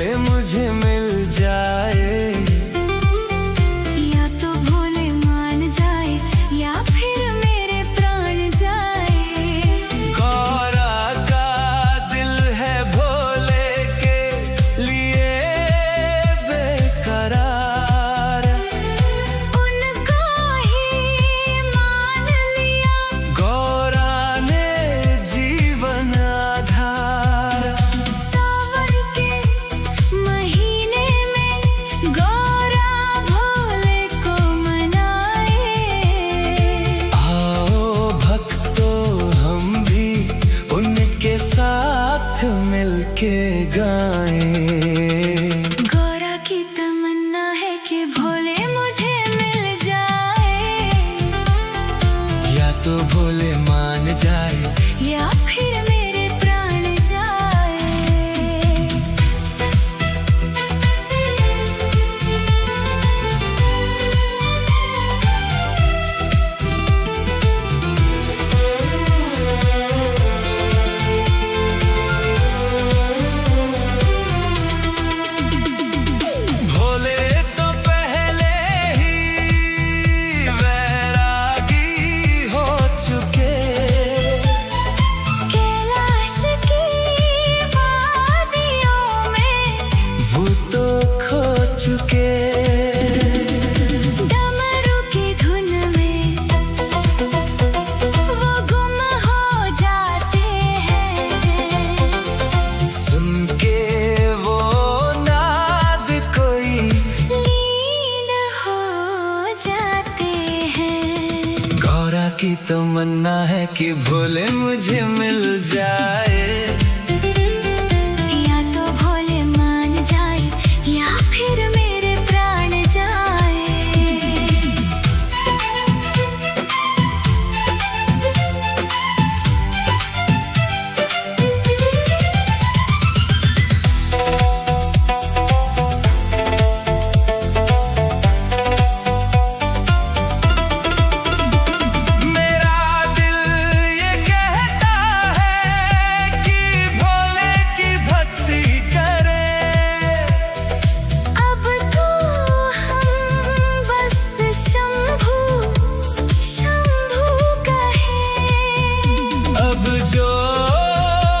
भोले मुझे मिल जाए। या तो भोले मान जाए या फिर मेरे प्राण जाए। गौरा का दिल है भोले के लिए बेकरार, उनको ही मान लिया गौरा ने जीवन आधार। सावन के महीने में गौरा भोले को मनाए। आओ भक्तों हम भी उनके साथ मिलके गाएं। गौरा की तमन्ना है कि भोले मुझे मिल जाए। या तो भोले मान जाए या फिर मेरे प्राण जाए। भोले तो पहले ही वैरागी हो चुके, कैलाश की वादियों में वो तो खो चुके। डमरू की धुन में वो गुम हो जाते हैं। सुन के वो नाद कोई लीन हो जाते हैं। गौरा की तमन्ना है कि भोले मुझे मिल जाए। या तो भोले मान जाए या फिर मेरे प्राण जाए। मेरा दिल ये कहता है कि भोले की भक्ति करें। अब तो हम बस शंभू शंभू कहें। अब जो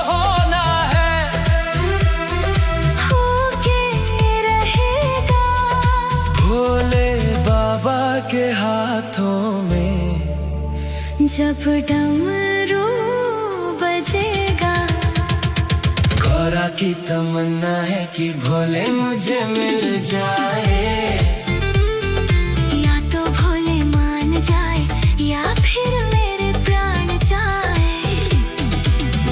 होना है होके रहेगा भोले बाबा के हाथों में। जब डमरू बजेगा। गौरा की तमन्ना है कि भोले मुझे मिल जाए। या तो भोले मान जाए या फिर मेरे प्राण जाए।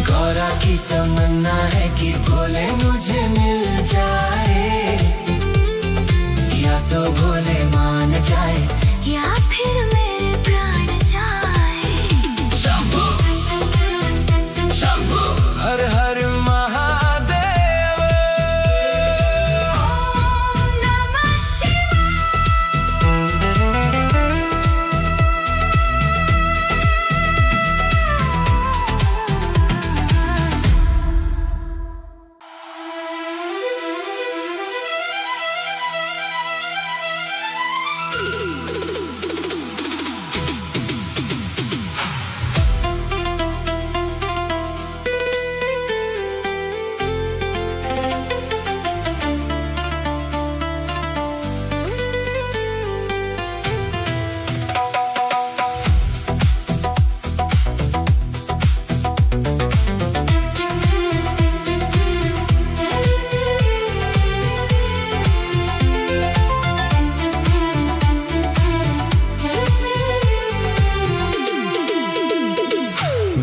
गौरा की तमन्ना है कि भोले मुझे मिल जाए। या तो भोले मान जाए या फिर मेरे प्राण जाए। शंभू शंभू हर हर महादेव। ओम नमः शिवाय।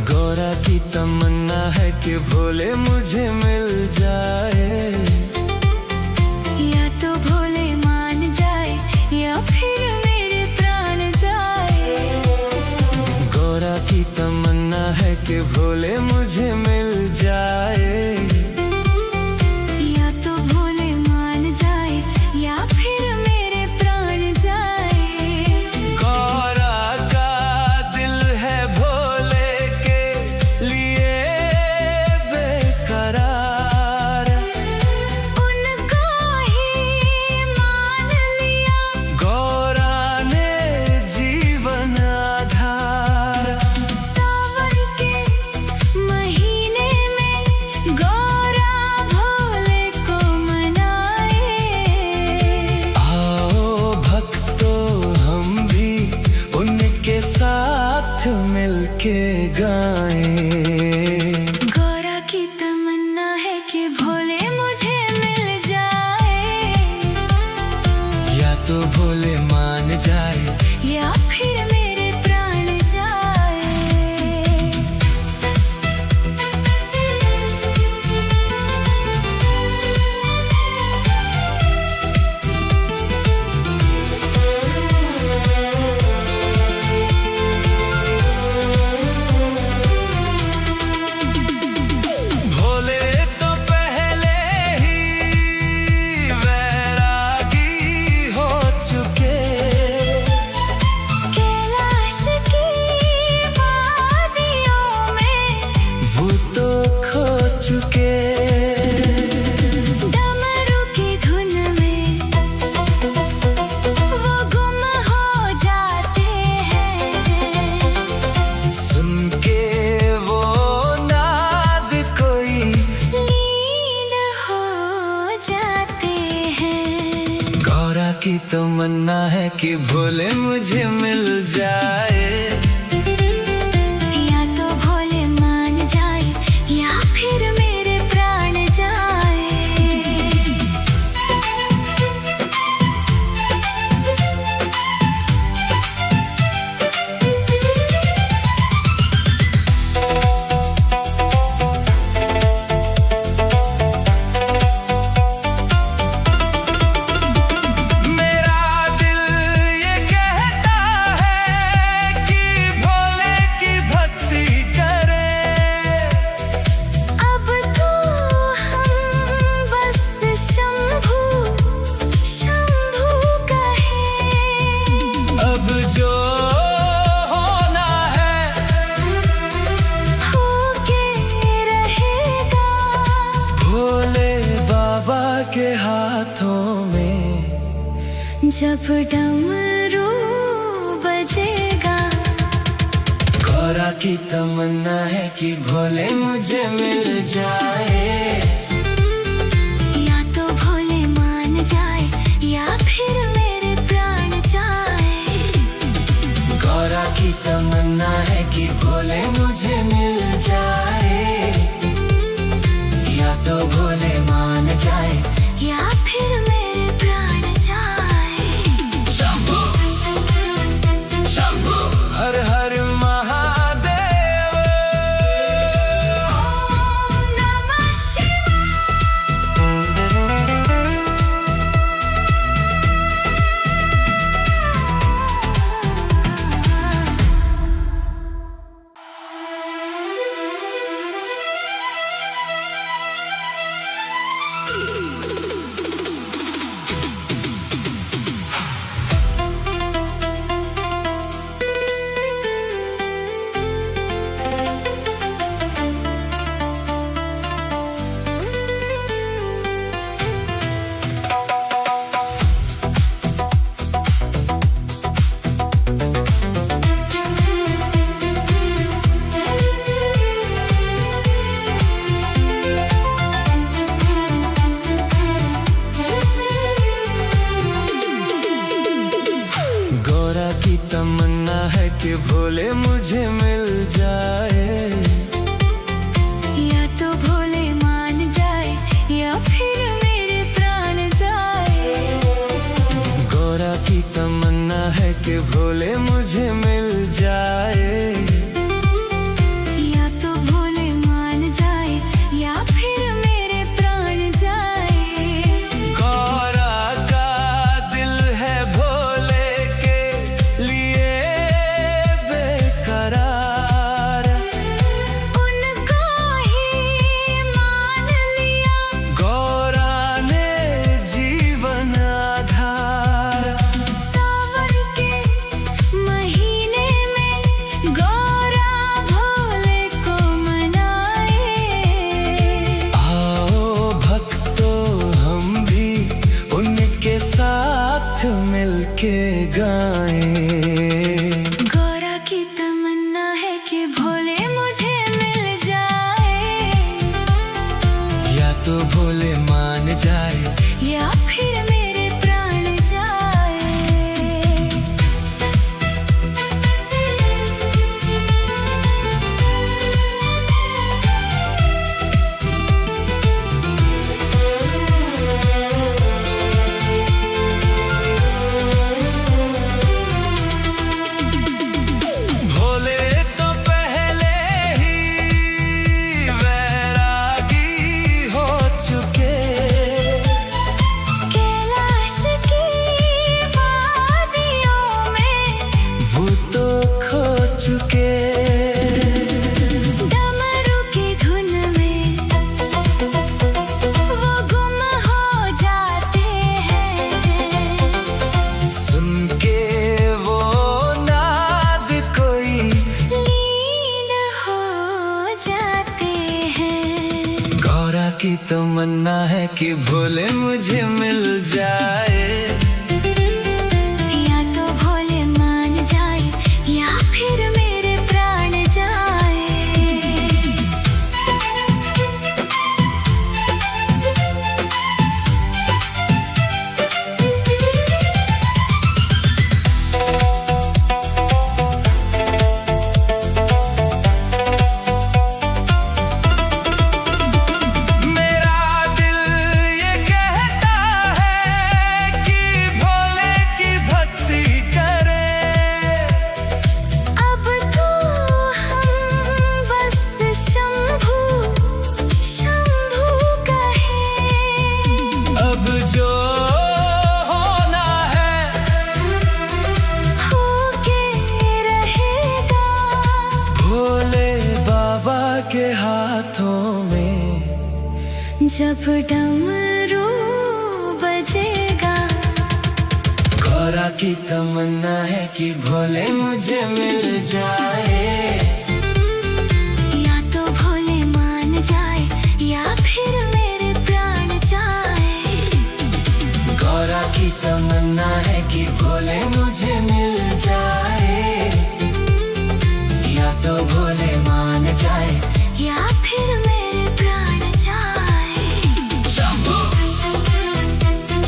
गौरा की तमन्ना है कि भोले मुझे मिल जाए। या तो भोले मान जाए या फिर मेरे प्राण जाए। गौरा की तमन्ना है कि भोले मुझे मिल जाए। या तो भोले मान जाए या फिर मेरे प्राण जाए। गौरा का दिल है भोले के लिए बेकरार, मिलके गाएं। गौरा की तमन्ना है कि भोले मुझे मिल जाए, या तो भोले मान जाए या फिर मेरे प्राण जाए। भोले तो पहले ही वैरागी हो चुके, कैलाश की वादियों में वो तो खो चुके। डमरू की धुन में वो गुम हो जाते हैं, सुन के वो नाद कोई लीन हो जाते हैं। गौरा की तमन्ना है कि भोले मुझे मिल जाए, या तो भोले मान जाए या फिर मेरे प्राण जाए। मेरा दिल ये कहता है कि भोले की भक्ति करें। अब तो हम बस शंभू शंभू कहें। अब जो होना है होके रहेगा, भोले बाबा के हाथों में। जब डमरू बजेगा। गौरा की तमन्ना है कि भोले मुझे मिल जाए, या तो भोले मान जाए या फिर मेरे प्राण जाए। गौरा की तमन्ना है कि भोले मुझे मिल जाए, या तो भोले मान जाए या फिर मेरे प्राण जाए। शंभू शंभू हर हर महादेव। ओम नमः शिवाय। गौरा की तमन्ना है कि भोले मुझे मिल जाए, या तो भोले मान जाए या फिर मेरे प्राण जाए। गौरा की तमन्ना है कि भोले मुझे मिल जाए, या तो भोले मान जाए या फिर मेरे प्राण जाए। गौरा का दिल है भोले के लिए बेकरार, उनको ही मान लिया। गौरा ने जीवन आधार। सावन के महीने में गौरा भोले को मनाए। आओ भक्तों हम भी उनके साथ मिलके गाएं। गौरा की तमन्ना है कि भोले मुझे मिल जाए, या तो भोले मान जाए या फिर मेरे प्राण जाए। तमन्ना है कि भोले मुझे मिल जाए। या तो भोले मान जाए या फिर मेरे प्राण जाए। के हाथों में जब डमरू बजेगा। गौरा की तमन्ना है कि भोले मुझे मिल जाए। या तो भोले मान जाए या फिर मेरे प्राण जाए। गौरा की तमन्ना है कि भोले मुझे मिल जाए। या तो भोले मान जाए या फिर मेरे प्राण जाए। शंभू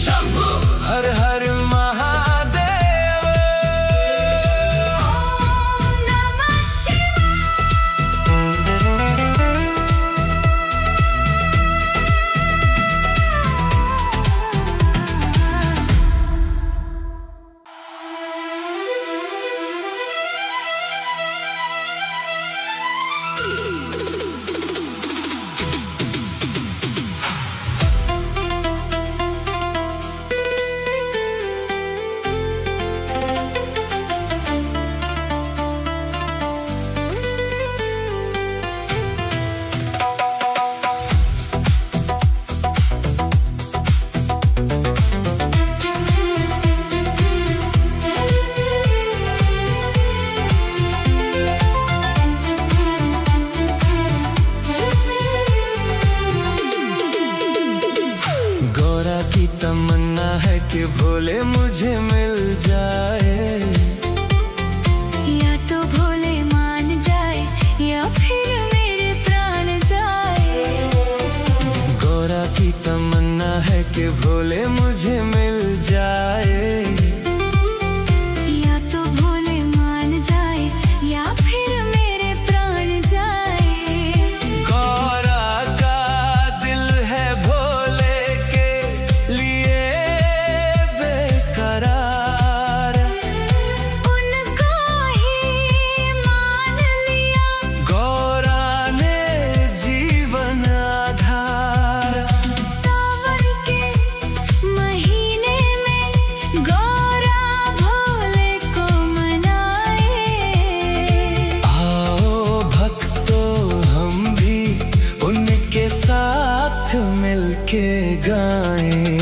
शंभू हर हर महादेव। ओम नमः शिवाय। तमन्ना है कि भोले मुझे मिल जाए। या तो भोले मान जाए या फिर मेरे प्राण जाए। गौरा की तमन्ना है कि भोले मुझे मिल जाए। या तो भोले मान जाए या फिर मेरे प्राण जाए। गौरा का दिल है भोले के लिए बेकरार। उनको ही मान लिया गौरा ने जीवन आधार। सावन के महीने में गौरा भोले को मनाए। आओ भक्तों हम भी उनके साथ मिलके गाएं।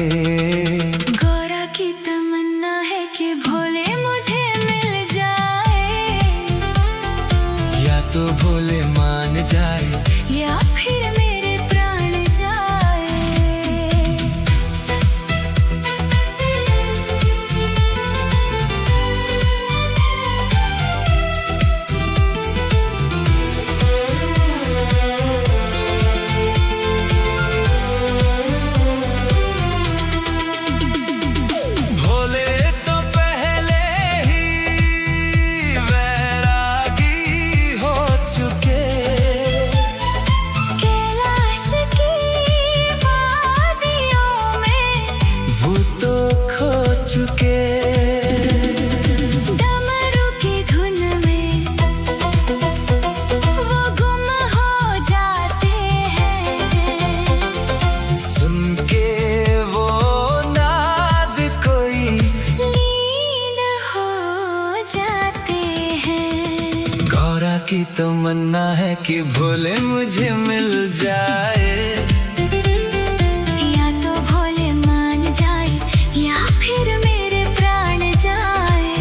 गौरा की तमन्ना है कि भोले मुझे मिल जाए। या तो भोले मान जाए या फिर मेरे प्राण जाए। भोले तो पहले ही वैरागी हो चुके। कैलाश की वादियों में वो तो खो चुके। डमरू की धुन में वो गुम हो जाते हैं। सुन के वो नाद कोई लीन हो जाते हैं। गौरा की तमन्ना है कि भोले मुझे मिल जाए। या तो भोले मान जाए या फिर मेरे प्राण जाए।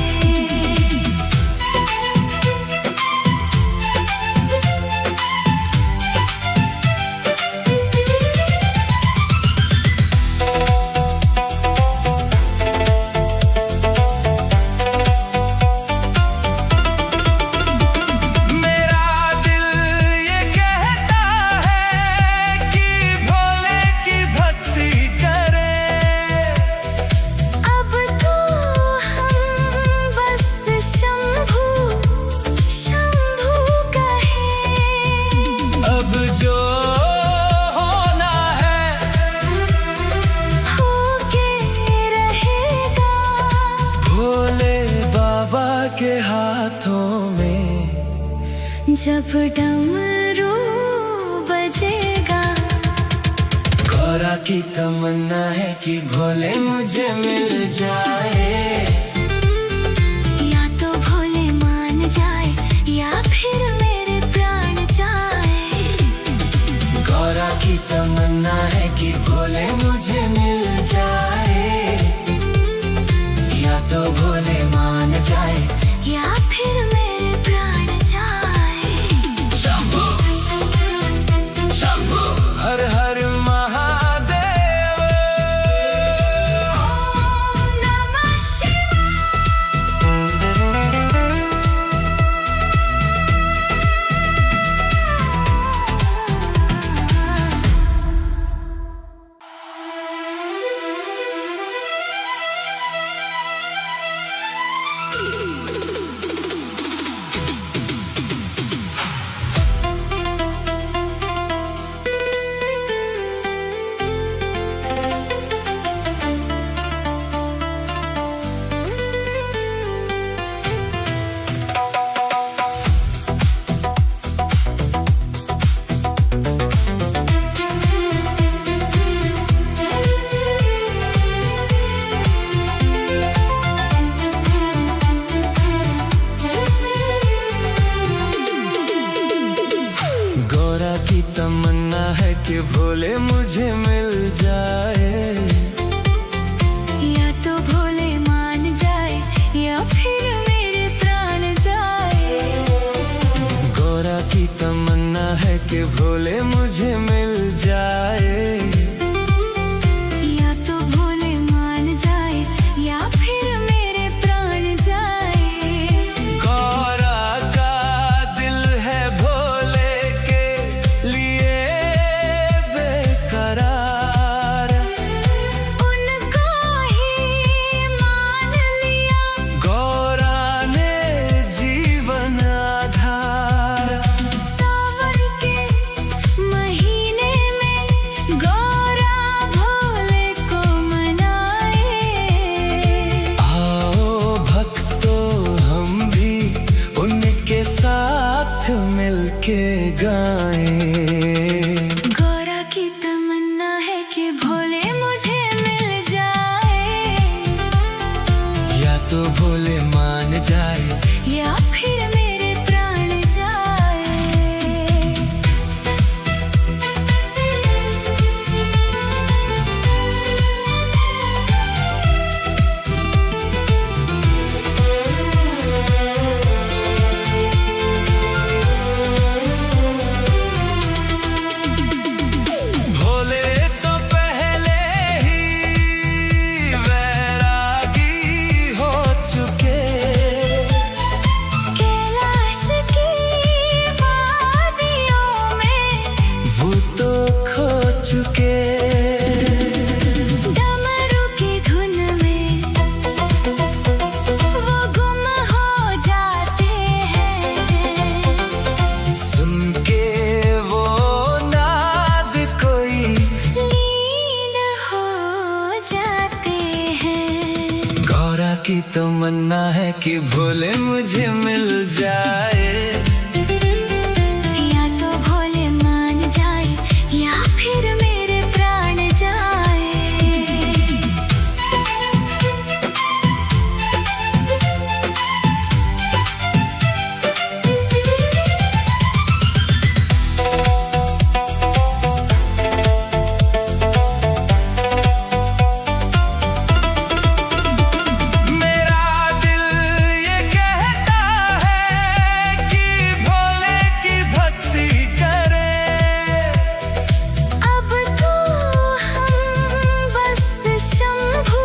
के हाथों में। जब डमरू बजेगा, गौरा की तमन्ना है कि भोले मुझे मिल जाए। या तो भोले मान जाए या फिर मेरे प्राण जाए। गौरा की तमन्ना है कि भोले मुझे मिल जाए। या तो भोले मान जाए या फिर मेरे प्राण जाए। शंभू शंभू हर हर महादेव। ओम नमः गौरा की तमन्ना है कि भोले मुझे मिल जाए। या तो भोले मान जाए या फिर मेरे प्राण जाए। गौरा की तमन्ना है कि भोले मुझे मिल जाए। या तो भोले मान जाए या फिर मेरे प्राण जाए। गौरा का दिल है भोले के लिए बेकरार। उनको ही मान लिया, गौरा ने जीवन आधार। सावन के महीने में गौरा भोले को मनाए। आओ भक्तों हम भी उनके साथ मिलके गाएं। गौरा की तमन्ना है कि भोले मुझे मिल जाए। या तो भोले मान जाए या फिर मेरे प्राण जाए। भोले तो पहले ही वैरागी हो चुके। कैलाश की वादियों में वो तो खो चुके। डमरू की धुन में वो गुम हो जाते हैं। सुन के वो नाद कोई लीन हो जाते हैं। गौरा की तमन्ना है कि भोले मुझे मिल जाए। या तो भोले मान जाए या फिर मेरे प्राण जाए। मेरा दिल ये कहता है कि भोले की भक्ति करे। अब तो हम बस शंभू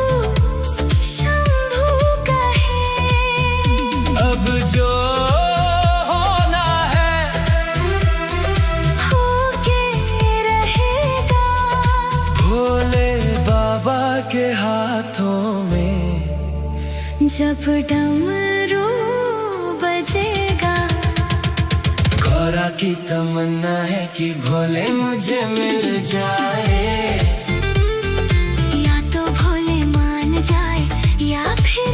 शंभू कहें। अब जो होना है होके रहेगा। भोले बाबा के हाथों में। जब डमरू बजेगा, गौरा की तमन्ना है कि भोले मुझे मिल जाए। या तो भोले मान जाए या फिर